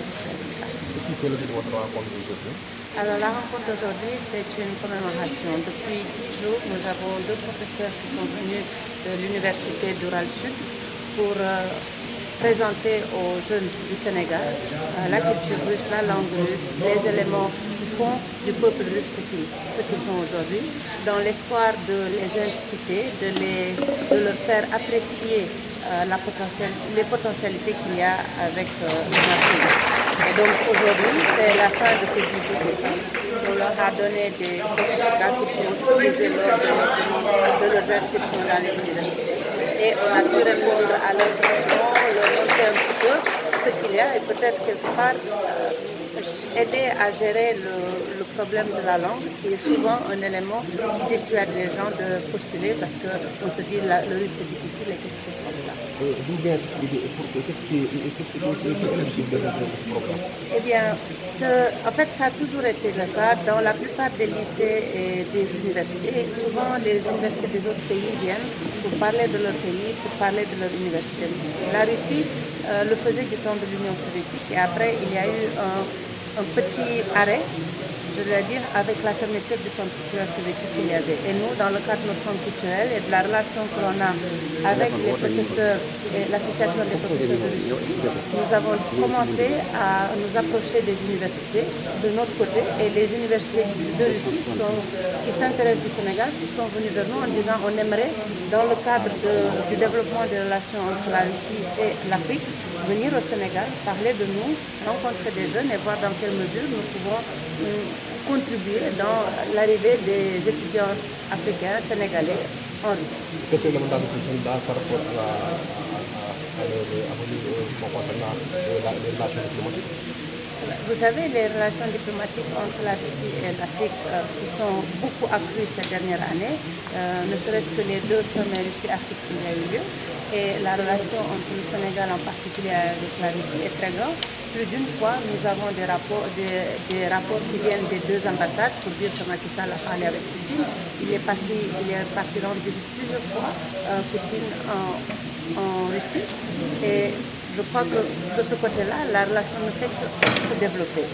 industrielle de Dakar. Qu'est-ce qui fait le but de votre rencontre aujourd'hui? Alors la rencontre d'aujourd'hui, c'est une commémoration. Depuis 10 jours, nous avons deux professeurs qui sont venus de l'université d'Ural Sud pour présenter aux jeunes du Sénégal la culture russe, la langue russe, les éléments qui font du peuple russe ce qu'ils sont aujourd'hui, dans l'espoir de les inciter, de leur faire apprécier les potentialités qu'il y a avec le marché. Et donc aujourd'hui, c'est la fin de ces 10 jours d'école. On leur a donné des certificats qu'ils pourront utiliser lors de leur demande, de leurs inscriptions dans les universités. Et on a pu répondre à leurs questions, leur montrer un petit peu ce qu'il y a et peut-être quelque part aider à gérer le problème de la langue, qui est souvent un élément qui dissuade les gens de postuler parce qu'on se dit le russe c'est difficile et quelque chose comme ça. D'où vient cette idée et qu'est-ce qui est de ce programme? Eh bien, en fait, ça a toujours été le cas dans la plupart des lycées et des universités. Souvent, les universités des autres pays viennent pour parler de leur pays, pour parler de leur université. La Russie le faisait du temps de l'Union soviétique et après, il y a eu un petit arrêt, je dois dire, avec la fermeture du centre culturel soviétique qu'il y avait. Et nous, dans le cadre de notre centre culturel et de la relation que l'on a avec les professeurs et l'association des professeurs de Russie, nous avons commencé à nous approcher des universités de notre côté et les universités de Russie qui s'intéressent du Sénégal sont venues vers nous en disant on aimerait, dans le cadre du développement des relations entre la Russie et l'Afrique, venir au Sénégal, parler de nous, rencontrer des jeunes et voir dans quelle mesure nous pouvons contribuer dans l'arrivée des étudiants africains, sénégalais en Russie. Qu'est-ce que l'avantage de ce jeune-là par rapport à l'avenir concernant les relations diplomatiques? Vous savez, les relations diplomatiques entre la Russie et l'Afrique se sont beaucoup accrues ces dernières années, ne serait-ce que les deux sommets Russie-Afrique qui ont eu lieu. Et la relation entre le Sénégal en particulier avec la Russie est très grande. Plus d'une fois, nous avons des rapports qui viennent des deux ambassades pour dire que Macky Sall a parlé avec Poutine. Il est parti rendre visite plusieurs fois Poutine en Russie. Et je crois que de ce côté-là, la relation ne fait que se développer.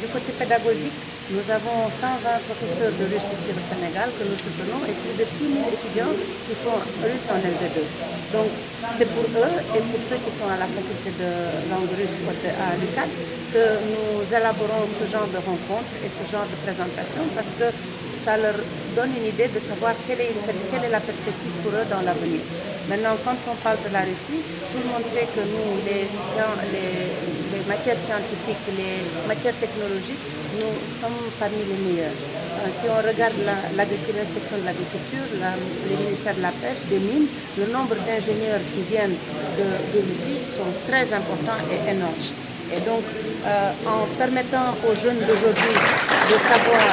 Du côté pédagogique, nous avons 120 professeurs de russe ici au Sénégal que nous soutenons et plus de 6 000 étudiants qui font russe en LV2. Donc c'est pour eux et pour ceux qui sont à la faculté de langue russe à l'UQAD que nous élaborons ce genre de rencontres et ce genre de présentation parce que ça leur donne une idée de savoir quelle est la perspective pour eux dans l'avenir. Maintenant, quand on parle de la Russie, tout le monde sait que nous, les matières scientifiques, les matières technologiques, nous sommes parmi les meilleurs. Si on regarde l'inspection de l'agriculture, les ministères de la pêche, des mines, le nombre d'ingénieurs qui viennent de Russie sont très importants et énormes. Et donc, en permettant aux jeunes d'aujourd'hui de savoir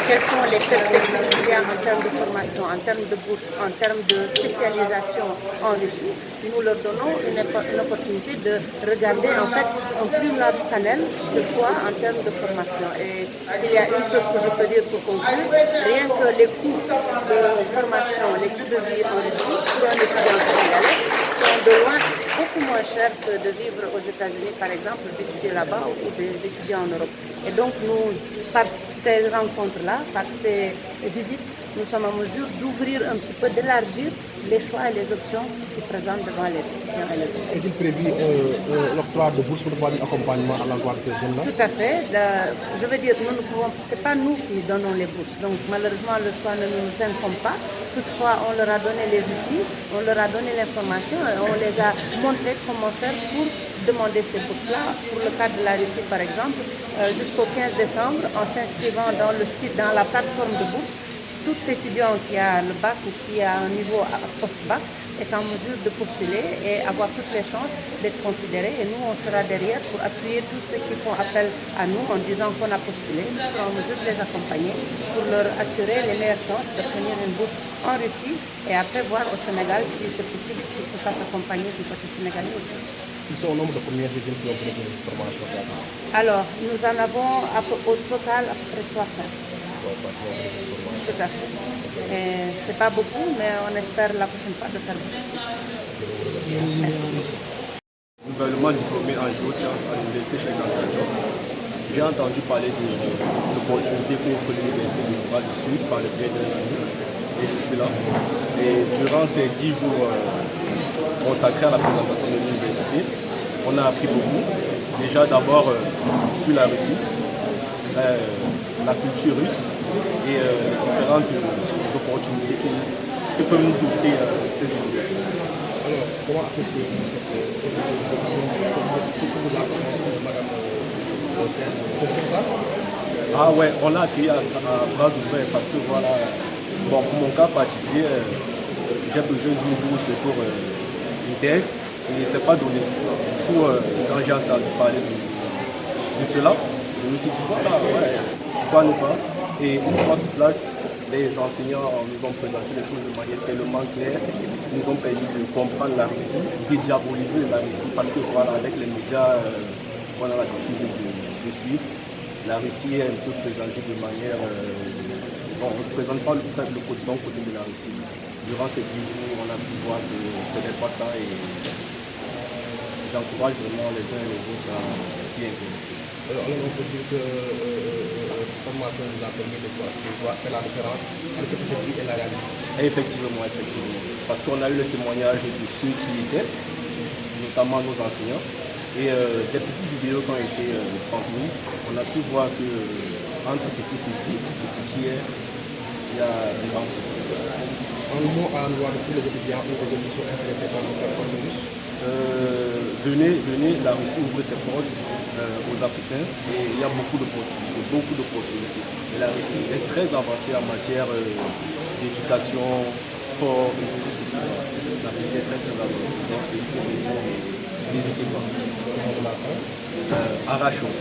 quelles sont les perspectives qu'il y a en termes de formation, en termes de bourse, en termes de spécialisation en Russie, nous leur donnons une opportunité de regarder en fait un plus large panel de choix en termes de formation. Et s'il y a une chose que je peux dire pour conclure, rien que les coûts de formation, les coûts de vie en Russie pour un étudiant sénégalais sont de loin beaucoup moins chers que de vivre aux États-Unis, par exemple, d'étudier là-bas ou d'étudier en Europe. Et donc, nous, par ces rencontres-là, par ces visites, nous sommes en mesure d'ouvrir un petit peu, d'élargir les choix et les options qui se présentent devant les étudiants et les élèves. Est-il prévu l'octroi de bourse pour pouvoir accompagnement à l'emploi de ces jeunes-là? Tout à fait. Je veux dire, c'est pas nous qui donnons les bourses. Donc, malheureusement, le choix ne nous incombe pas. Toutefois, on leur a donné les outils, on leur a donné l'information et on les a montré comment faire pour demander ces bourses-là. Pour le cas de la Russie, par exemple, jusqu'au 15 décembre, en s'inscrivant dans le site, dans la plateforme de bourse, tout étudiant qui a le bac ou qui a un niveau post-bac est en mesure de postuler et avoir toutes les chances d'être considéré. Et nous, on sera derrière pour appuyer tous ceux qui font appel à nous en disant qu'on a postulé. Nous serons en mesure de les accompagner pour leur assurer les meilleures chances d'obtenir une bourse en Russie et après voir au Sénégal si c'est possible qu'ils se fassent accompagner du côté sénégalais aussi. Ils sont au nombre de combien de jeunes qui ont fait cette formation? Alors, nous en avons au total à peu près 300. Tout à fait. C'est pas beaucoup, mais on espère la prochaine fois de faire beaucoup plus. Merci. nouvellement diplômé en géosciences à l'université Cheikh Anta Diop. J'ai entendu parler de l'opportunité qu'offre l'université de Montréal du Sud par le biais d'un ami et je suis là. Et durant ces 10 jours consacrés à la présentation de l'université, on a appris beaucoup. Déjà d'abord sur la Russie, la culture russe et les différentes opportunités que peuvent nous offrir ces universités. Alors, comment appréciez-vous cette que vous apprend Madame Serge? C'est comme ça? Ah ouais, on l'a accueilli à bras ouverts parce que voilà, bon, pour mon cas particulier, j'ai besoin d'une bourse pour une thèse et c'est pas donné. Du coup, quand j'ai entendu parler de cela, je me suis dit voilà, ouais, pourquoi ne pas. Et une fois sur place, les enseignants nous ont présenté les choses de manière tellement claire, ils nous ont permis de comprendre la Russie, dédiaboliser la Russie, parce que voilà, avec les médias qu'on a l'habitude de suivre, la Russie est un peu présentée de manière... bon, on ne présente pas le bon côté de la Russie. Durant ces 10 jours, on a pu voir que ce n'est pas ça et j'encourage vraiment les uns et les autres à s'y intéresser. Alors, on peut dire que cette formation nous a permis de voir faire la différence entre ce que c'est dit et la réalité. Effectivement, effectivement. Parce qu'on a eu le témoignage de ceux qui y étaient, notamment nos enseignants, et des petites vidéos qui ont été transmises, on a pu voir que entre ce qui se dit et ce qui est, il y a un grand fossé. Un mot à l'endroit de tous les étudiants ou les étudiants intéressés par le russe. Venez, la Russie ouvre ses portes aux Africains et il y a beaucoup d'opportunités. Et la Russie est très avancée en matière d'éducation, sport et tout ce qui va. La Russie est très avancée. Donc il faut venir et n'hésitez pas. Arrachons.